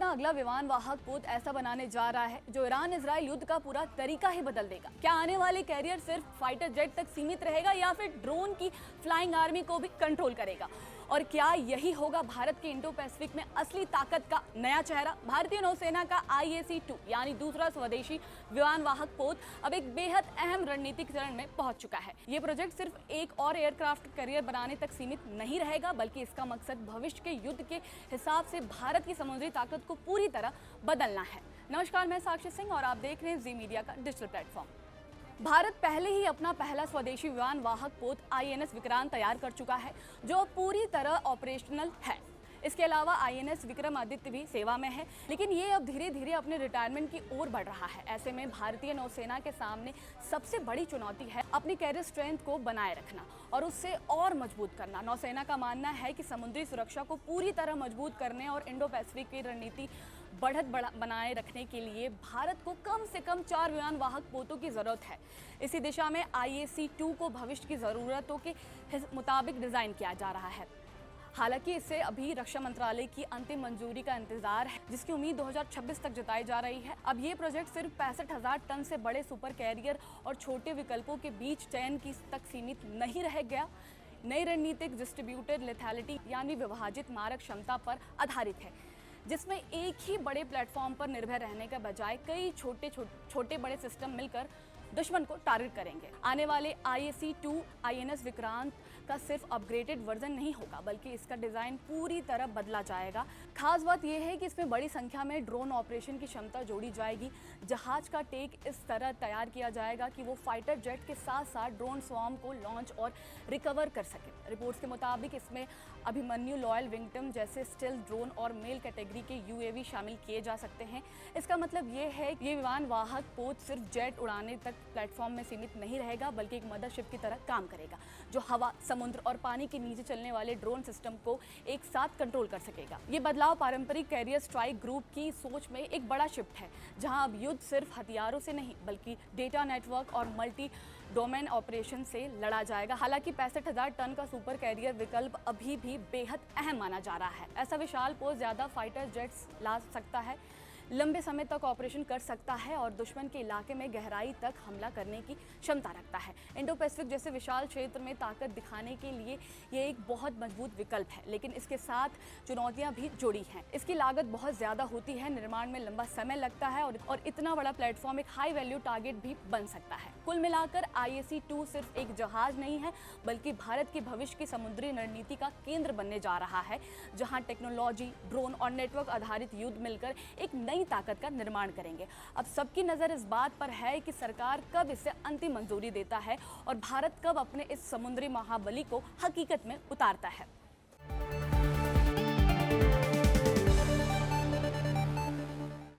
नौसेना अगला विमान वाहक पोत ऐसा बनाने जा रहा है जो ईरान इजराइल युद्ध का पूरा तरीका ही बदल देगा। क्या आने वाले कैरियर सिर्फ फाइटर जेट तक सीमित रहेगा या फिर ड्रोन की फ्लाइंग आर्मी को भी कंट्रोल करेगा? और क्या यही होगा भारत के इंडो पैसिफिक में असली ताकत का नया चेहरा? भारतीय नौसेना का IAC-2 यानी दूसरा स्वदेशी विमान वाहक पोत अब एक बेहद अहम रणनीतिक चरण में पहुंच चुका है। ये प्रोजेक्ट सिर्फ एक और एयरक्राफ्ट कैरियर बनाने तक सीमित नहीं रहेगा, बल्कि इसका मकसद भविष्य के युद्ध के हिसाब से भारत की समुद्री ताकत को पूरी तरह बदलना है। नमस्कार, मैं साक्षी सिंह और आप देख रहे हैं जी मीडिया का डिजिटल प्लेटफॉर्म। भारत पहले ही अपना पहला स्वदेशी विमान वाहक पोत INS विक्रांत तैयार कर चुका है, जो पूरी तरह ऑपरेशनल है। इसके अलावा INS विक्रमादित्य भी सेवा में है, लेकिन ये अब धीरे धीरे अपने रिटायरमेंट की ओर बढ़ रहा है। ऐसे में भारतीय नौसेना के सामने सबसे बड़ी चुनौती है अपनी कैरियर स्ट्रेंथ को बनाए रखना और उससे और मजबूत करना। नौसेना का मानना है कि समुद्री सुरक्षा को पूरी तरह मजबूत करने और इंडो पैसिफिक की रणनीति बढ़त बनाए रखने के लिए भारत को कम से कम 4 विमान वाहक पोतों की जरूरत है। इसी दिशा में IAC-2 को भविष्य की जरूरतों के मुताबिक डिजाइन किया जा रहा है। हालांकि इससे अभी रक्षा मंत्रालय की अंतिम मंजूरी का इंतजार है, जिसकी उम्मीद 2026 तक जताई जा रही है। अब ये प्रोजेक्ट सिर्फ 65,000 टन से बड़े सुपर कैरियर और छोटे विकल्पों के बीच चयन की तक सीमित नहीं रह गया। नई रणनीतिक डिस्ट्रीब्यूटेड लेथैलिटी यानी विभाजित मारक क्षमता पर आधारित है, जिसमें एक ही बड़े प्लेटफॉर्म पर निर्भर रहने के बजाय कई छोटे बड़े सिस्टम मिलकर दुश्मन को टारगेट करेंगे। आने वाले IAC-2 INS विक्रांत का सिर्फ अपग्रेडेड वर्जन नहीं होगा, बल्कि इसका डिज़ाइन पूरी तरह बदला जाएगा। खास बात यह है कि इसमें बड़ी संख्या में ड्रोन ऑपरेशन की क्षमता जोड़ी जाएगी। जहाज का टेक इस तरह तैयार किया जाएगा कि वो फाइटर जेट के साथ साथ ड्रोन स्वॉर्म को लॉन्च और रिकवर कर सके। रिपोर्ट्स के मुताबिक इसमें अभिमन्यु लॉयल विंगटम जैसे स्टिल ड्रोन और मेल कैटेगरी के UAV शामिल किए जा सकते हैं। इसका मतलब ये है कि ये विमान वाहक पोत सिर्फ जेट उड़ाने तक प्लेटफॉर्म में सीमित नहीं रहेगा, बल्कि एक मदरशिप की तरह काम करेगा, जो हवा, समुद्र और पानी के नीचे चलने वाले ड्रोन सिस्टम को एक साथ कंट्रोल कर सकेगा। ये बदलाव पारंपरिक कैरियर स्ट्राइक ग्रुप की सोच में एक बड़ा शिफ्ट है, जहां अब युद्ध सिर्फ हथियारों से नहीं बल्कि डेटा नेटवर्क और मल्टी डोमेन ऑपरेशन से लड़ा जाएगा। हालांकि 65,000 टन का सुपर कैरियर विकल्प अभी भी बेहद अहम माना जा रहा है। ऐसा विशाल पोत ज्यादा फाइटर जेट्स ला सकता है, लंबे समय तक ऑपरेशन कर सकता है और दुश्मन के इलाके में गहराई तक हमला करने की क्षमता रखता है। इंडो पैसिफिक जैसे विशाल क्षेत्र में ताकत दिखाने के लिए ये एक बहुत मजबूत विकल्प है, लेकिन इसके साथ चुनौतियां भी जुड़ी हैं। इसकी लागत बहुत ज़्यादा होती है, निर्माण में लंबा समय लगता है और इतना बड़ा प्लेटफॉर्म एक हाई वैल्यू टारगेट भी बन सकता है। कुल मिलाकर IAC-2 सिर्फ एक जहाज नहीं है, बल्कि भारत की भविष्य की समुद्री रणनीति का केंद्र बनने जा रहा है, जहाँ टेक्नोलॉजी, ड्रोन और नेटवर्क आधारित युद्ध मिलकर एक नई ताकत का निर्माण करेंगे। अब सबकी नजर इस बात पर है कि सरकार कब इसे अंतिम मंजूरी देता है और भारत कब अपने इस समुद्री महाबली को हकीकत में उतारता है।